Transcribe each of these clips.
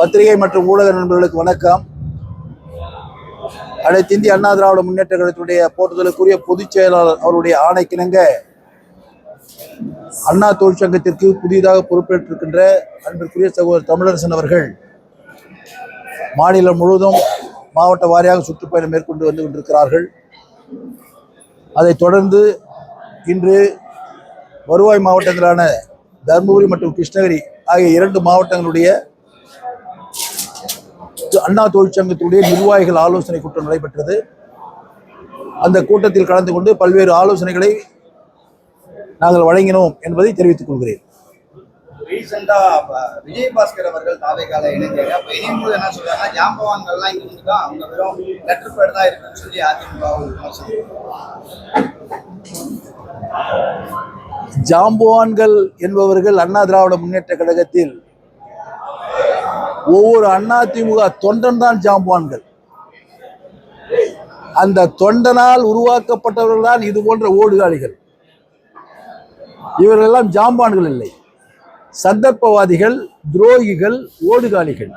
பத்திரிகை மற்றும் ஊடக நண்பர்களுக்கு வணக்கம். அனைத்து இந்திய அண்ணா திராவிட முன்னேற்ற கழகத்துடைய போற்றுதலுக்குரிய பொதுச் செயலாளர் அவருடைய ஆணைக்கிணங்க அண்ணா தொழிற்சங்கத்திற்கு புதிதாக பொறுப்பேற்றிருக்கின்ற அன்பிற்குரிய சகோதரர் தமிழரசன் அவர்கள் மாநிலம் முழுவதும் மாவட்ட வாரியாக சுற்றுப்பயணம் மேற்கொண்டு வந்து கொண்டிருக்கிறார்கள். அதைத் தொடர்ந்து இன்று வருவாய் மாவட்டங்களான தருமபுரி மற்றும் கிருஷ்ணகிரி ஆகிய 2 மாவட்டங்களுடைய அண்ணா தொழிற்சங்கத்துடைய நிர்வாகிகள் ஆலோசனை கூட்டம் நடைபெற்றது. அந்த கூட்டத்தில் கலந்து கொண்டு பல்வேறு ஆலோசனைகளை நாங்கள் வழங்கினோம் என்பதை தெரிவித்துக் கொள்கிறேன். விஜயபாஸ்கர் அவர்கள் தாவேகால இணைஞ்சாங்க. அப்ப இணையும்போது என்ன சொல்றாங்க, ஜாம்பவான்கள்லாம் இங்க இருந்து தான் அவங்க வெறும் லெட்டர் பேட் தான் இருக்குன்னு சொல்லி அதிமுக ஜாம்பவான்கள் என்பவர்கள் அண்ணா திராவிட முன்னேற்ற கழகத்தில் ஒவ்வொரு அதிமுக தொண்டன் தான் ஜாம்பவான்கள். அந்த தொண்டனால் உருவாக்கப்பட்டவர்கள் தான் இது போன்ற ஓடுகாலிகள். இவர்கள் எல்லாம் ஜாம்பவான்கள் இல்லை, சந்தர்ப்பவாதிகள், துரோகிகள், ஓடுகாலிகள்.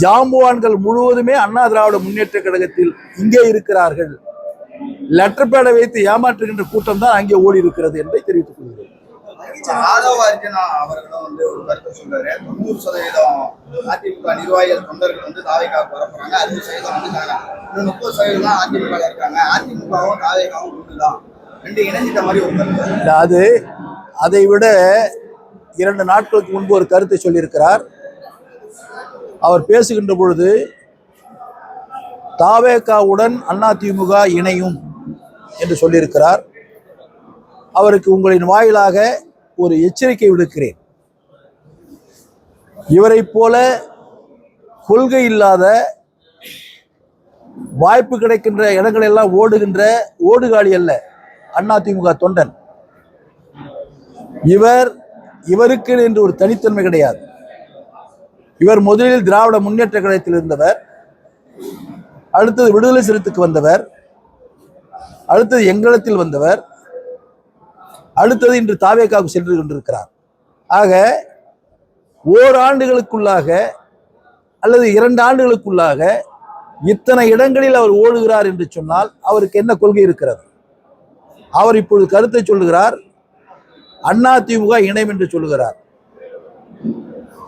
ஜாம்பவான்கள் முழுவதுமே அண்ணா திராவிட முன்னேற்ற கழகத்தில் இங்கே இருக்கிறார்கள். லெட்டர் பேடை வைத்து ஏமாற்றுகின்ற கூட்டம் தான் அங்கே ஓடி இருக்கிறது என்பதை தெரிவித்துக் கொள்கிறேன். ஆதவ அர்ஜுனா அவர்களும் ஒரு கருத்து சொல்றாரு. 90% அதிமுக நிர்வாகிகள் தொண்டர்கள் தாவேகாவுக்கு வரப்போறாங்க. 60% வந்துட்டாங்க. 30% தான் அதிமுக இருக்காங்க. அதிமுகவும் தாவேகாவும் ஒன்றுதான், 2 இணைஞ்சிட்ட மாதிரி ஒரு கருத்து. அது அதை விட 2 நாட்களுக்கு முன்பு ஒரு கருத்தை சொல்லியிருக்கிறார். அவர் பேசுகின்ற பொழுது தாவேகாவுடன் அதிமுக இணையும் என்று சொல்லியிருக்கிறார். அவருக்கு உங்களின் வாயிலாக ஒரு எச்சரிக்கை விடுக்கிறேன். இவரை போல கொள்கை இல்லாத, வாய்ப்பு கிடைக்கின்ற இடங்களெல்லாம் ஓடுகின்ற ஓடுகாலி அல்ல அதிமுக தொண்டன். இவருக்கு என்று ஒரு தனித்தன்மை கிடையாது. இவர் முதலில் திராவிட முன்னேற்ற கழகத்தில் இருந்தவர், அடுத்தது விடுதலை சிறுத்தைக்கு வந்தவர், அடுத்தது எங்களத்தில் வந்தவர், அடுத்தது இன்று தாவேகாவுக்கு சென்று கொண்டிருக்கிறார். ஆக ஓராண்டுகளுக்குள்ளாக அல்லது 2 ஆண்டுகளுக்குள்ளாக இத்தனை இடங்களில் அவர் ஓடுகிறார் என்று சொன்னால் அவருக்கு என்ன கொள்கை இருக்கிறது? அவர் இப்பொழுது கருத்தை சொல்லுகிறார், அதிமுக இணையம் என்று சொல்லுகிறார்.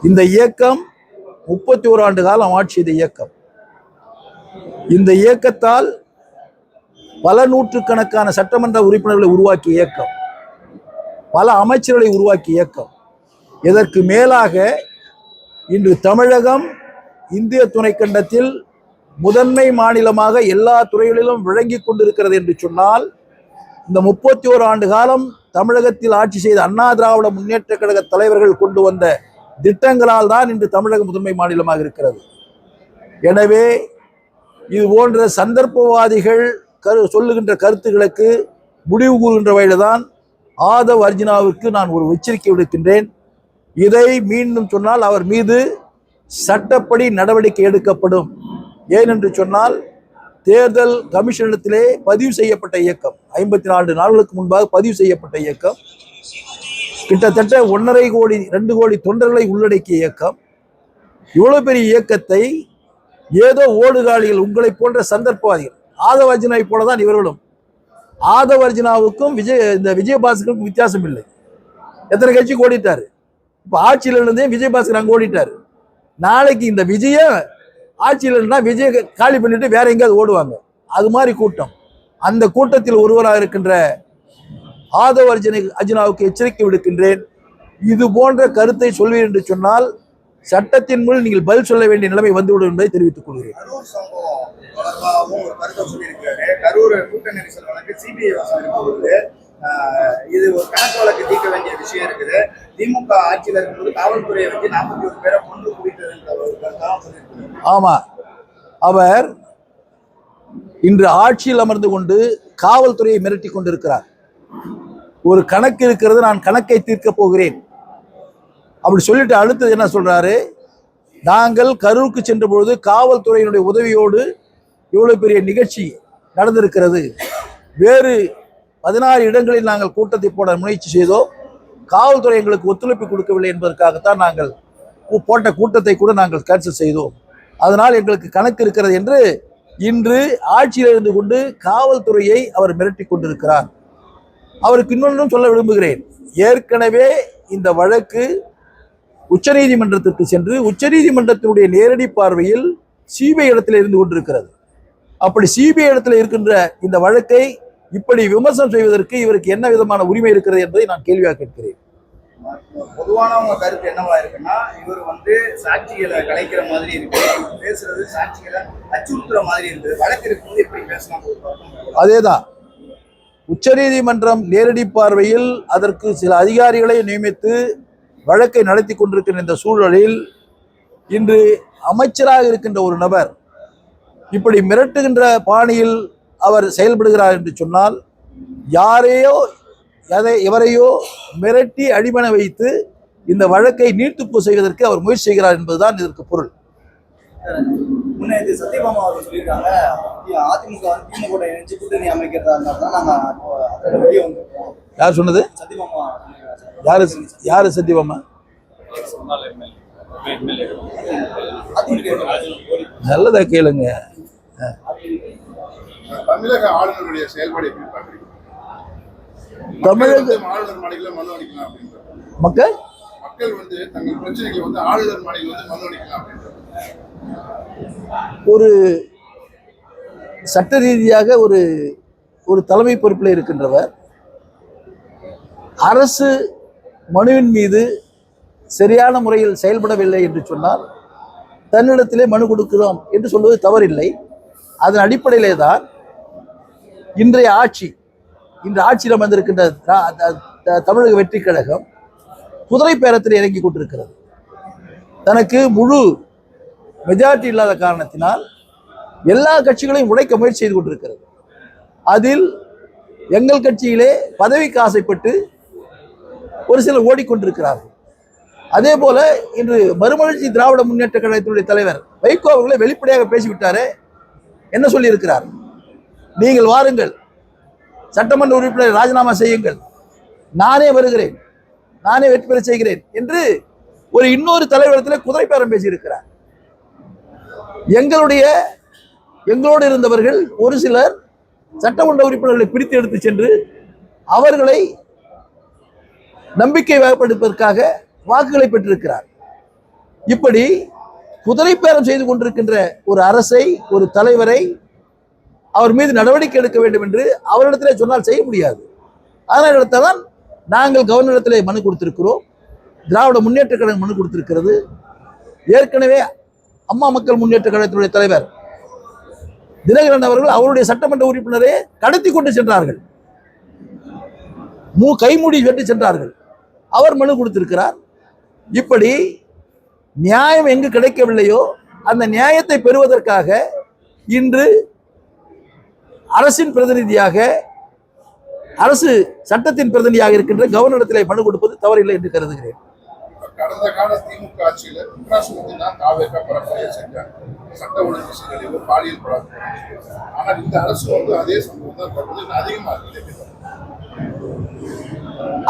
இந்த இயக்கம் 31 ஆண்டு காலம் ஆட்சி செய்த இயக்கம். இந்த இயக்கத்தால் பல நூற்றுக்கணக்கான சட்டமன்ற உறுப்பினர்களை உருவாக்கிய இயக்கம், பல அமைச்சர்களை உருவாக்கிய இயக்கம். இதற்கு மேலாக இன்று தமிழகம் இந்திய துணைக்கண்டத்தில் முதன்மை மாநிலமாக எல்லா துறைகளிலும் விளங்கி கொண்டிருக்கிறது என்று சொன்னால், இந்த 31 ஆண்டு காலம் தமிழகத்தில் ஆட்சி செய்த அண்ணா திராவிட முன்னேற்ற கழக தலைவர்கள் கொண்டு வந்த திட்டங்களால் தான் இன்று தமிழகம் முதன்மை மாநிலமாக இருக்கிறது. எனவே இது போன்ற சந்தர்ப்பவாதிகள் சொல்லுகின்ற கருத்துக்களுக்கு முடிவு கூறுகின்ற வகையில்தான் ஆதவ அர்ஜுனாவுக்கு நான் ஒரு எச்சரிக்கை விடுக்கின்றேன். இதை மீண்டும் சொன்னால் அவர் மீது சட்டப்படி நடவடிக்கை எடுக்கப்படும். ஏனென்று சொன்னால் தேர்தல் கமிஷனிடத்திலே பதிவு செய்யப்பட்ட இயக்கம், 54 நாட்களுக்கு முன்பாக பதிவு செய்யப்பட்ட இயக்கம், கிட்டத்தட்ட 1.5 கோடி 2 கோடி தொண்டர்களை உள்ளடக்கிய இயக்கம். இவ்வளவு பெரிய இயக்கத்தை ஏதோ ஓடுகாலிகள், உங்களை போன்ற சந்தர்ப்பவாதிகள், ஆதவ அர்ஜுனாவை போலதான் இவர்களும். ஆதவ அர்ஜுனாவுக்கும் இந்த விஜயபாஸ்கருக்கும் வித்தியாசம் இல்லை. எத்தனை கட்சிக்கு ஓடிட்டாரு. இப்ப ஆட்சியில் இருந்தே விஜயபாஸ்கர் அங்கே ஓடிட்டாரு. நாளைக்கு இந்த விஜய ஆட்சியில் இருந்தா விஜய காலி பண்ணிட்டு வேற எங்கேயாவது ஓடுவாங்க. அது மாதிரி கூட்டம். அந்த கூட்டத்தில் ஒருவராக இருக்கின்ற ஆதவ அர்ஜுனாவுக்கு எச்சரிக்கை விடுக்கின்றேன். இது போன்ற கருத்தை சொல்வீர் என்று சொன்னால் சட்டத்தின் மூலம் நீங்கள் பதில் சொல்ல வேண்டிய நிலைமை வந்துவிடும் என்பதை தெரிவித்துக் கொள்கிறேன். கரூர் கூட்ட நெரிசல் வழக்கு சிபிஐ வசூலிப்பது இது ஒரு கணக்கு வழக்கு தீர்க்க வேண்டிய விஷயம் இருக்குது. திமுக ஆட்சியில் இருக்கும்போது காவல்துறையை வச்சு 41 பேரை கொண்டு குடித்தது. ஆமா, அவர் இன்று ஆட்சியில் அமர்ந்து கொண்டு காவல்துறையை மிரட்டி கொண்டிருக்கிறார். ஒரு கணக்கு இருக்கிறது, நான் கணக்கை தீர்க்க போகிறேன் அப்படி சொல்லிட்டு அடுத்தது என்ன சொல்றாரு, நாங்கள் கரூருக்கு சென்ற பொழுது காவல்துறையினுடைய உதவியோடு இவ்வளவு பெரிய நிகழ்ச்சி நடந்திருக்கிறது, வேறு 16 இடங்களில் நாங்கள் கூட்டத்தை போட முயற்சி செய்தோம், காவல்துறை எங்களுக்கு ஒத்துழைப்பு கொடுக்கவில்லை என்பதற்காகத்தான் நாங்கள் போட்ட கூட்டத்தை கூட நாங்கள் கேன்சல் செய்தோம். அதனால் எங்களுக்கு கணக்கு இருக்கிறது என்று இன்று ஆட்சியில் இருந்து கொண்டு காவல்துறையை அவர் மிரட்டி கொண்டிருக்கிறார். அவருக்கு இன்னொன்றும் சொல்ல விரும்புகிறேன். ஏற்கனவே இந்த வழக்கு உச்சநீதிமன்றத்திற்கு சென்று உச்சநீதிமன்றத்தினுடைய நேரடி பார்வையில் சிபிஐ இடத்தில் இருந்து கொண்டிருக்கிறது. அப்படி சிபிஐ இடத்தில் இருக்கின்ற இந்த வழக்கை இப்படி விமர்சனம் செய்வதற்கு இவருக்கு என்ன விதமான உரிமை இருக்கிறது என்பதை நான் கேள்வியாக கேட்கிறேன். பொதுவான உங்க கருத்து என்னவா இருக்குன்னா, இவர் சாட்சிகளை கலைக்கிற மாதிரி இருக்கு, பேசுறது சாட்சிகளை அச்சுறுத்துற மாதிரி இருக்குது, வழக்கு இருக்கும்போது எப்படி பேசலாம்? அதேதான். உச்சநீதிமன்றம் நேரடி பார்வையில் அதற்கு சில அதிகாரிகளை நியமித்து வழக்கை நடத்தி கொண்டிருக்கின்ற இந்த சூழலில் இன்று அமைச்சராக இருக்கின்ற ஒரு நபர் இப்படி மிரட்டுகின்ற பாணியில் அவர் செயல்படுகிறார் என்று சொன்னால், யாரையோ எவரையோ மிரட்டி அடிமன வைத்து இந்த வழக்கை நீட்டிப்பு செய்வதற்கு அவர் முயற்சி செய்கிறார் என்பதுதான் இதற்கு பொருள். முன்னே சத்யபாமா அவர்கள் சொல்லியிருக்காங்க, அதிமுக திமுக இணைஞ்சு கூட்டணி அமைக்கிறதா இருந்தால் நாங்கள் வெளியே வந்துருக்கோம். யார் சொன்னது? சத்யபாமா. யாரு சத்யபாமா? நல்லதா கேளுங்க. தமிழக ஆளுநருடைய செயல்பாடு எப்படி பார்க்குறீங்க? தமிழக ஆளுநர் மாளிகையில் மனு அளிக்கலாம் அப்படின்றாங்க. மக்கள் தங்கள் பிரச்சனைக்கு ஆளுநர் மாளிகையில் மனு அளிக்கலாம் அப்படின்றாங்க. ஒரு சட்ட ரீதியாக ஒரு தலைமை பொறுப்பில் இருக்கின்றவர் அரசு மனுவின் மீது சரியான முறையில் செயல்படவில்லை என்று சொன்னால் தன்னிடத்திலே மனு கொடுக்கிறோம் என்று சொல்வது தவறில்லை. அதன் அடிப்படையிலே தான் இன்றைய ஆட்சியில் வந்திருக்கின்ற தமிழக வெற்றி கழகம் குதிரை பேரத்தில் இறங்கி கொண்டிருக்கிறது. தனக்கு முழு மெஜாரிட்டி இல்லாத காரணத்தினால் எல்லா கட்சிகளையும் உடைக்க முயற்சி செய்து கொண்டிருக்கிறது. அதில் எங்கள் கட்சியிலே பதவிக்கு ஆசைப்பட்டு ஒரு சிலர் ஓடிக்கொண்டிருக்கிறார்கள். அதே போல இன்று மறுமலர்ச்சி திராவிட முன்னேற்ற கழகத்தினுடைய தலைவர் வைகோ அவர்களை வெளிப்படையாக பேசிவிட்டாரே. என்ன சொல்லியிருக்கிறார்? நீங்கள் வாருங்கள், சட்டமன்ற உறுப்பினரை ராஜினாமா செய்யுங்கள், நானே வருகிறேன், நானே வெற்றி பெற செய்கிறேன் என்று இன்னொரு தலைவரிடத்தில் குதிரை பேரம் பேசியிருக்கிறார். எங்களோடு இருந்தவர்கள் ஒரு சிலர் சட்டமன்ற உறுப்பினர்களை பிரித்து எடுத்து சென்று அவர்களை நம்பிக்கை வகைப்படுத்துவதற்காக வாக்குகளை பெற்றிருக்கிறார். இப்படி குதிரை பேரம் செய்து கொண்டிருக்கின்ற ஒரு அரசை, ஒரு தலைவரை அவர் மீது நடவடிக்கை எடுக்க வேண்டும் என்று அவரிடத்திலே சொன்னால் செய்ய முடியாது. அதனால்தான் நாங்கள் கவர்னரிடத்திலே மனு கொடுத்திருக்கிறோம். திராவிட முன்னேற்ற கழகம் மனு கொடுத்திருக்கிறது. ஏற்கனவே அம்மா மக்கள் முன்னேற்ற கழகத்தினுடைய தலைவர் தினகரன் அவர்கள் அவருடைய சட்டமன்ற உறுப்பினரை கடத்தி கொண்டு சென்றார்கள், கைமூடி வெட்டி சென்றார்கள். அவர் மனு கொடுத்திருக்கிறார். இப்படி நியாயம் எங்கு கிடைக்கவில்லையோ அந்த நியாயத்தை பெறுவதற்காக இன்று அரசின் பிரதிநிதியாக, அரசு சட்டத்தின் பிரதிநிதியாக இருக்கின்ற கவர்னரிடத்திலே மனு கொடுப்பது தவறில்லை என்று கருதுகிறேன். கடந்த கால திமுக ஆட்சியில் பரப்புரையை செஞ்சாங்க, சட்ட ஒழுங்கு சீரழிவு, பாலியல் பலாத்காரம். ஆனால் இந்த அரசு அதே சம்பவம் தான் அதிகமாக இருக்கு.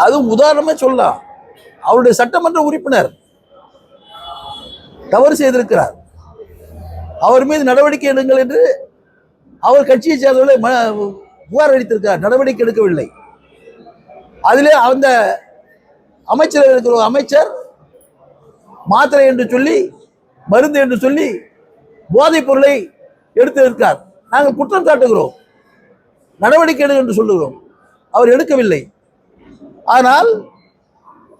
அது உதாரணமே சொல்லலாம். அவருடைய சட்டமன்ற உறுப்பினர் தவறு செய்திருக்கிறார், அவர் மீது நடவடிக்கை எடுங்கள் என்று அவர் கட்சியை சேர்ந்தவர்களை புகார் அளித்திருக்கிறார், நடவடிக்கை எடுக்கவில்லை. அதிலே அந்த அமைச்சர் இருக்கிற அமைச்சர் மாத்திரை என்று சொல்லி, மருந்து என்று சொல்லி போதைப் பொருளை எடுத்து இருக்கிறார். நாங்கள் குற்றம் சாட்டுகிறோம், நடவடிக்கை எடு என்று சொல்லுகிறோம். அவர் எடுக்கவில்லை. ஆனால்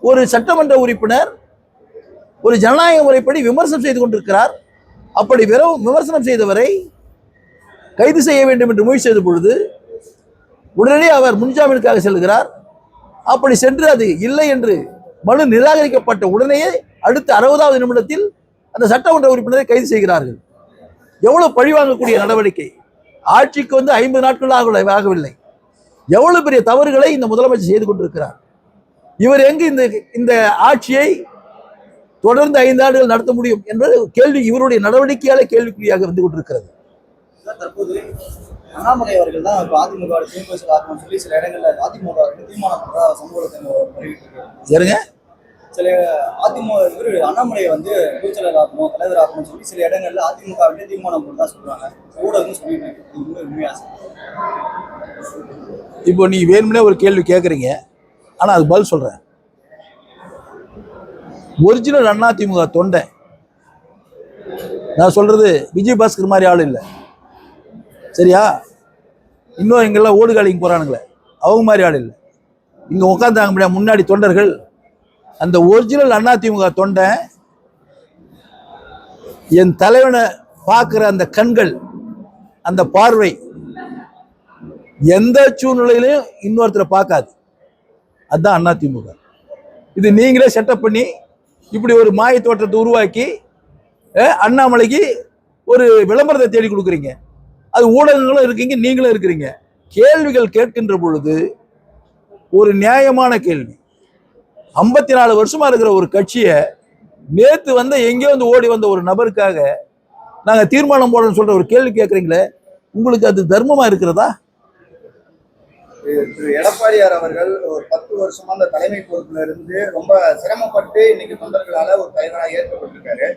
ஒரு சட்டமன்ற உறுப்பினர் ஒரு ஜனநாயக முறைப்படி விமர்சனம் செய்து கொண்டிருக்கிறார். அப்படி வெறும் விமர்சனம் செய்தவரை கைது செய்ய வேண்டும் என்று முயற்சி செய்த பொழுது உடனே அவர் முன்ஜாமீனுக்காக செல்கிறார். அப்படி சென்று அது இல்லை என்று மனு நிராகரிக்கப்பட்ட உடனேயே அடுத்த 60வது நிமிடத்தில் அந்த சட்டமன்ற உறுப்பினரை கைது செய்கிறார்கள். எவ்வளவு பழிவாங்கக்கூடிய நடவடிக்கை! ஆட்சிக்கு 50 நாட்கள் ஆகவில்லை. எவ்வளவு பெரிய தவறுகளை இந்த முதலமைச்சர் செய்து கொண்டிருக்கிறார். இவர் எங்கு இந்த ஆட்சியை தொடர்ந்து 5 ஆண்டுகள் நடத்த முடியும் என்பது கேள்வி, இவருடைய நடவடிக்கையாலே கேள்விக்குறியாக வந்து கொண்டிருக்கிறது. தற்போது அண்ணாமலை அவர்கள் தான் அதிமுக சொல்லி சில இடங்கள்ல அதிமுக தீர்மானம் சமூகத்தை ஏறுங்க. சில அதிமுக இவர் அண்ணாமலையை வந்து பொதுச்செயலர் ஆகணும், தலைவர் ஆகணும்னு சொல்லி சில இடங்கள்ல அதிமுக வந்து தீர்மானம் போட்டு தான் சொல்றாங்க. ஊடகம் சொல்லிட்டு இருக்கு. இது உண்மை உண்மையா சார்? இப்போ நீ வேணும்னே ஒரு கேள்வி கேட்குறீங்க, ஆனால் அது பதில் சொல்கிறேன். ஒரிஜினல் அதிமுக தொண்டை நான் சொல்கிறது விஜயபாஸ்கர் மாதிரி ஆள் இல்லை, சரியா? இன்னும் இங்கெல்லாம் ஓடுகாலிங்க போகிறானுங்களே அவங்க மாதிரி ஆள் இல்லை. இங்கே உட்காந்தாங்க முடியாது முன்னாடி தொண்டர்கள். அந்த ஒரிஜினல் அதிமுக தொண்டை என் தலைவனை பார்க்குற அந்த கண்கள், அந்த பார்வை எந்த சூழ்நிலையிலையும் இன்னொருத்தரை பார்க்காது. அதுதான் அதிமுக. இது நீங்களே செட்டப் பண்ணி இப்படி ஒரு மாய தோற்றத்தை உருவாக்கி அண்ணாமலைக்கு ஒரு விளம்பரத்தை தேடி கொடுக்குறீங்க. அது ஊடகங்களும் இருக்கீங்க, நீங்களும் இருக்கிறீங்க. கேள்விகள் கேட்கின்ற பொழுது ஒரு நியாயமான கேள்வி. 54 வருஷமா இருக்கிற ஒரு கட்சியை நேத்து வந்து எங்கேயோ வந்து ஓடி வந்த ஒரு நபருக்காக நாங்க தீர்மானம் போடணும்னு சொல்ற ஒரு கேள்வி கேட்கறீங்களே, உங்களுக்கு அது தர்மமா இருக்கிறதா? திரு எடப்பாடியார் அவர்கள் ஒரு 10 வருஷமா அந்த தலைமை பொறுப்புல இருந்து ரொம்ப சிரமப்பட்டு இன்னைக்கு தொண்டர்களால ஒரு தலைவராக ஏற்கப்பட்டிருக்காரு.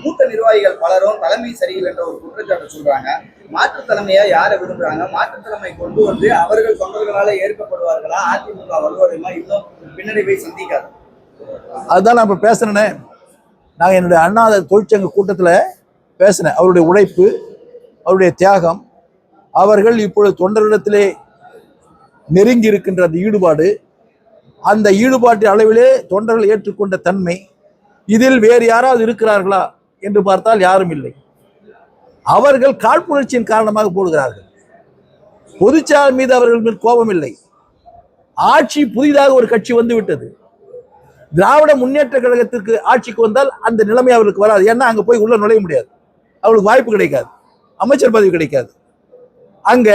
மூத்த நிர்வாகிகள் பலரும் தலைமை சரியில்லை என்ற ஒரு குற்றச்சாட்டு சொல்றாங்க. மாற்று தலைமையா யாரை விரும்புறாங்க? மாற்று தலைமை கொண்டு வந்து அவர்கள் தொண்டர்களால ஏற்கப்படுவார்களா? அதிமுக வருவதைமா இன்னும் பின்னடைவை சந்திக்காது. அதுதான் நான் இப்ப பேசுறேனே. நான் என்னுடைய அண்ணா தொழிற்சங்க கூட்டத்தில் பேசினேன். அவருடைய உழைப்பு, அவருடைய தியாகம், அவர்கள் இப்பொழுது தொண்டரிடத்திலே நெருங்கி இருக்கின்ற அந்த ஈடுபாடு, அந்த ஈடுபாட்டின் அளவிலே தொண்டர்கள் ஏற்றுக்கொண்ட தன்மை, இதில் வேறு யாராவது இருக்கிறார்களா என்று பார்த்தால் யாரும் இல்லை. அவர்கள் காழ்ப்புணர்ச்சியின் காரணமாக போடுகிறார்கள். பொதுச்சார் மீது அவர்கள் மீது கோபம் இல்லை. ஆட்சி புதிதாக ஒரு கட்சி வந்து விட்டது. திராவிட முன்னேற்ற கழகத்திற்கு ஆட்சிக்கு வந்தால் அந்த நிலைமை அவர்களுக்கு வராது. ஏன்னா அங்க போய் உள்ள நுழைய முடியாது, அவளுக்கு வாய்ப்பு கிடைக்காது, அமைச்சர் பதவி கிடைக்காது. அங்க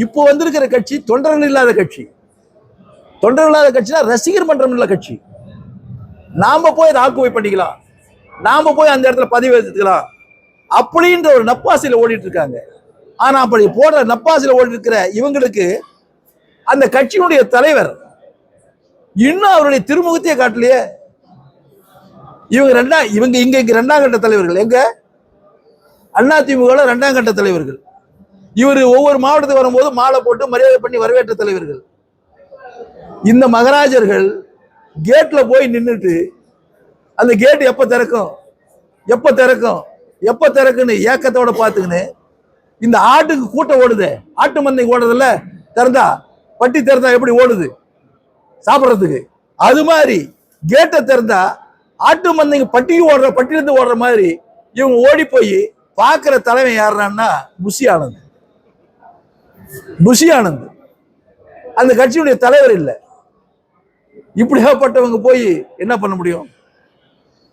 இப்போ வந்திருக்கிற கட்சி தொண்டர்கள் இல்லாத கட்சி. தொண்டர்கள் இல்லாத கட்சினா ரசிகர் மன்றம் உள்ள கட்சி. நாம போய் ஆக்குவை பண்ணிக்கலாம், நாம போய் அந்த இடத்துல பதவி எடுத்துக்கலாம் அப்படின்ற ஒரு நப்பாசில ஓடிட்டு இருக்காங்க. ஆனா அப்படி போடுற நப்பாசில ஓடி இருக்கிற இவங்களுக்கு அந்த கட்சியினுடைய தலைவர் இன்னும் அவருடைய திருமுகத்தையே காட்டலையே. இவங்க இங்க 2ஆம் கட்ட தலைவர்கள். எங்க அதிமுக 2ஆம் கட்ட தலைவர்கள். இவர் ஒவ்வொரு மாவட்டத்துக்கு வரும்போது மாலை போட்டு மரியாதை பண்ணி வரவேற்ற தலைவர்கள். இந்த மகராஜர்கள் கேட்ல போய் நின்றுட்டு அந்த கேட் எப்ப திறக்கும் எப்ப திறக்கும் எப்ப திறக்குன்னு ஏக்கத்தோட பார்த்துக்கின்னு இந்த ஆட்டுக்கு கூட்டம் ஓடுது, ஆட்டு மந்தை ஓடுறதில்ல, திறந்தா பட்டி திறந்தா எப்படி ஓடுது சாப்பிட்றதுக்கு, அது மாதிரி கேட்டை திறந்தா ஆட்டு மந்தைங்க பட்டியிலிருந்து ஓடுற மாதிரி இவங்க ஓடி போய் பார்க்கிற தலைமை யாருன்னா புஷி ஆனந்த். புஷி ஆனந்த் அந்த கட்சியுடைய தலைவர் இல்லை. இப்படியாப்பட்டவங்க போய் என்ன பண்ண முடியும்?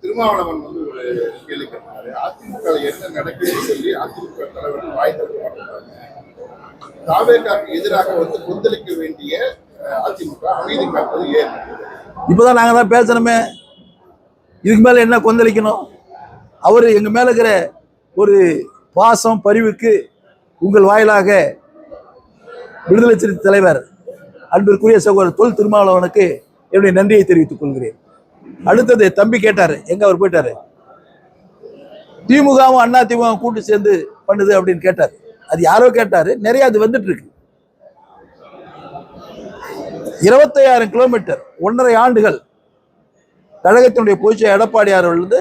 திருமாவளவன் வந்து ஒரு கேள்வி கேட்டாரு. அதிமுக என்ன நடக்குதுன்னு சொல்லி அதிமுக தலைவர்கள் வாய் திறக்க மாட்டாங்க. தாவேகாவுக்கு எதிராக வந்து கொந்தளிக்க வேண்டிய அதிமுக அமைதி காப்பது ஏன்? இப்பதான் நாங்க தான் பேசணுமே, இதுக்கு மேல என்ன கொந்தளிக்கணும்? அவரு எங்க மேல இருக்கிற ஒரு பாசம் பரிவுக்கு உங்கள் வாயிலாக விடுதலை சிறுத்தை தலைவர் அன்பிற்குரிய சகோதரர் தொல் திருமாவளவனுக்கு என்னுடைய நன்றியை தெரிவித்துக் கொள்கிறேன். அடுத்தது தம்பி கேட்டாரு, எங்க அவர் போயிட்டாரு, திமுகவும் அண்ணா திமுகவும் கூட்டு சேர்ந்து பண்ணுது அப்படின்னு கேட்டார். அது யாரோ கேட்டாரு, நிறைய அது வந்துட்டு இருக்கு. 25,000 கிலோமீட்டர் 1.5 ஆண்டுகள் கழகத்தினுடைய பொதுச்செயலர் எடப்பாடியார் வந்து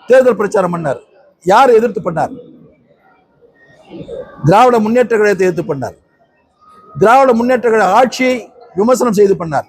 தேர்தல் பிரச்சாரம் பண்ணார். யார் எதிர்த்து பண்ணார்? திராவிட முன்னேற்ற கழகத்தை எதிர்த்து பண்ணார். திராவிட முன்னேற்ற கழக ஆட்சியை விமர்சனம் செய்து பண்ணார்.